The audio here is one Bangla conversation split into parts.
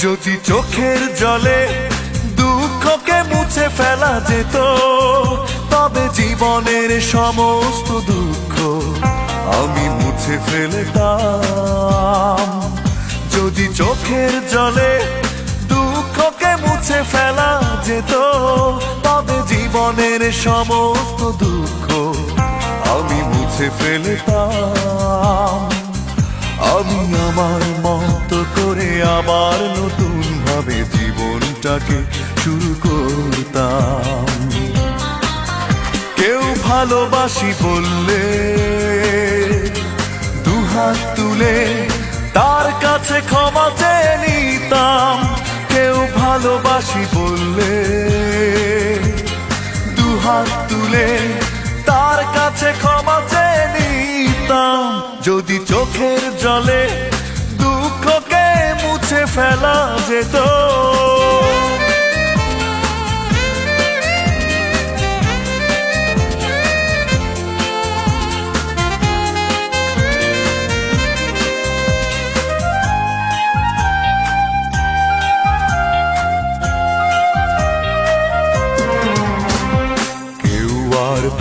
যদি চোখের জলে দুঃখকে মুছে ফেলা যেত, তবে জীবনের সমস্ত দুঃখ আমি মুছে ফেলতাম। যদি চোখের জলে দুঃখকে মুছে ফেলা যেত, তবে জীবনের সমস্ত দুঃখ আমি মুছে ফেলতাম। আমি আমার মতো করে আবার নতুন ভাবে জীবনটাকে শুরু করতাম। কেউ ভালোবাসি বললে দুহাত তুলে তার কাছে ক্ষমা চেয়ে নিতাম। কেউ ভালোবাসি বললে দুহাত তুলে তার কাছে ক্ষমা চেয়ে নিতাম। যদি চোখের জলে দুঃখকে মুছে ফেলা যেত,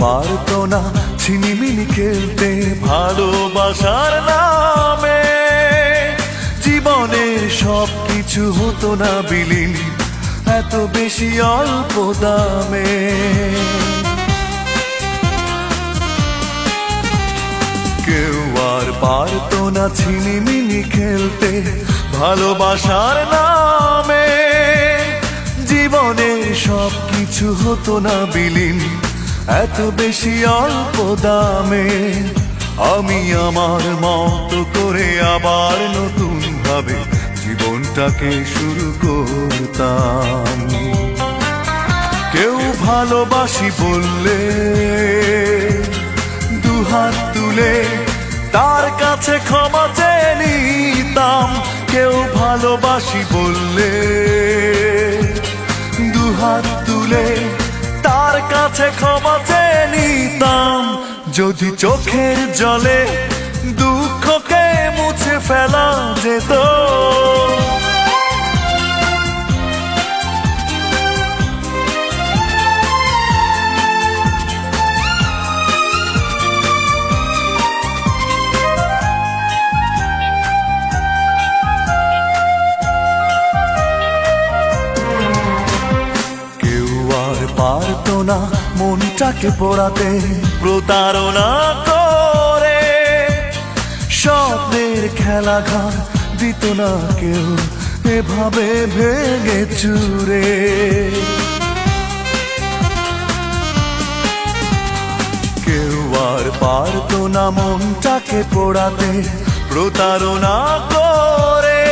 পারতো না ছিনিমিনি খেলতে ভালোবাসার নামে। জীবনের সবকিছু হতো না বিলীন এত বেশি অল্প দামে। কেউ আর পারতো না ছিনিমিনি খেলতে ভালোবাসার নামে। জীবনের সবকিছু হতো না বিলীন এত বেশি অল্প দামে। আমি আমার মতো করে আবার নতুন ভাবে জীবনটাকে শুরু করতাম। কেউ ভালোবাসি বললে দুহাত তুলে তার কাছে ক্ষমা চেয়ে নিতাম। কেউ ভালোবাসি বললে দুহাত তুলে তার কাছে ক্ষমা চেয়ে নিতাম। যদি চোখের জলে দুঃখকে মুছে ফেলা যেত, পারতো না মনটাকে পোড়াতে প্রতারণা করে। স্বপ্নের খেলাঘর দিত না কেউ এভাবে ভেঙে চুরে। কেউ আর পারতো না মনটাকে পোড়াতে প্রতারণা করে।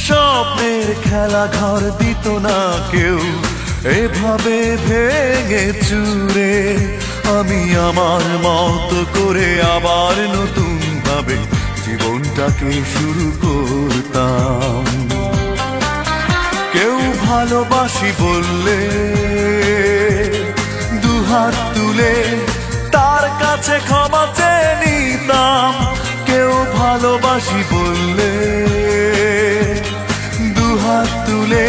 স্বপ্নের খেলাঘর দিত না কেউ এভাবে ভেঙে চুরে। আমি আমার মতো করে আবার নতুন ভাবে জীবনটাকে শুরু করতাম। কেউ ভালোবাসি বললে দুহাত তুলে তার কাছে ক্ষমা চেয়ে নিতাম। কেউ ভালোবাসি বললে দুহাত তুলে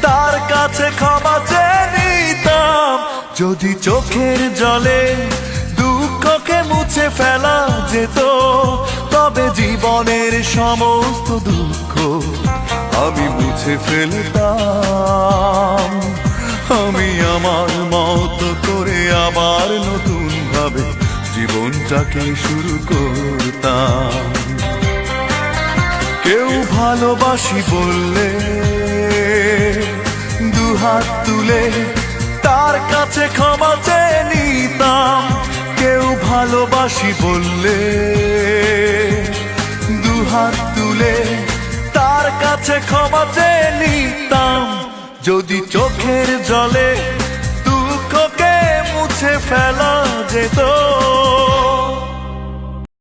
তার কাছে ক্ষমা চেয়ে নিতাম। যদি চোখের জলে দুঃখকে মুছে ফেলা যেত, তবে জীবনের সমস্ত দুঃখ আমি মুছে ফেলতাম। আমি আমার মতো করে আবার নতুন ভাবে জীবনটাকে শুরু করতাম। কেউ ভালোবাসি বললে দুহাত তুলে তার কাছে ক্ষমা চেয়ে নিতাম। কেউ ভালোবাসি বললে দুহাত তুলে তার কাছে ক্ষমা চেয়ে নিতাম। যদি চোখের জলে দুঃখকে মুছে ফেলা যেত।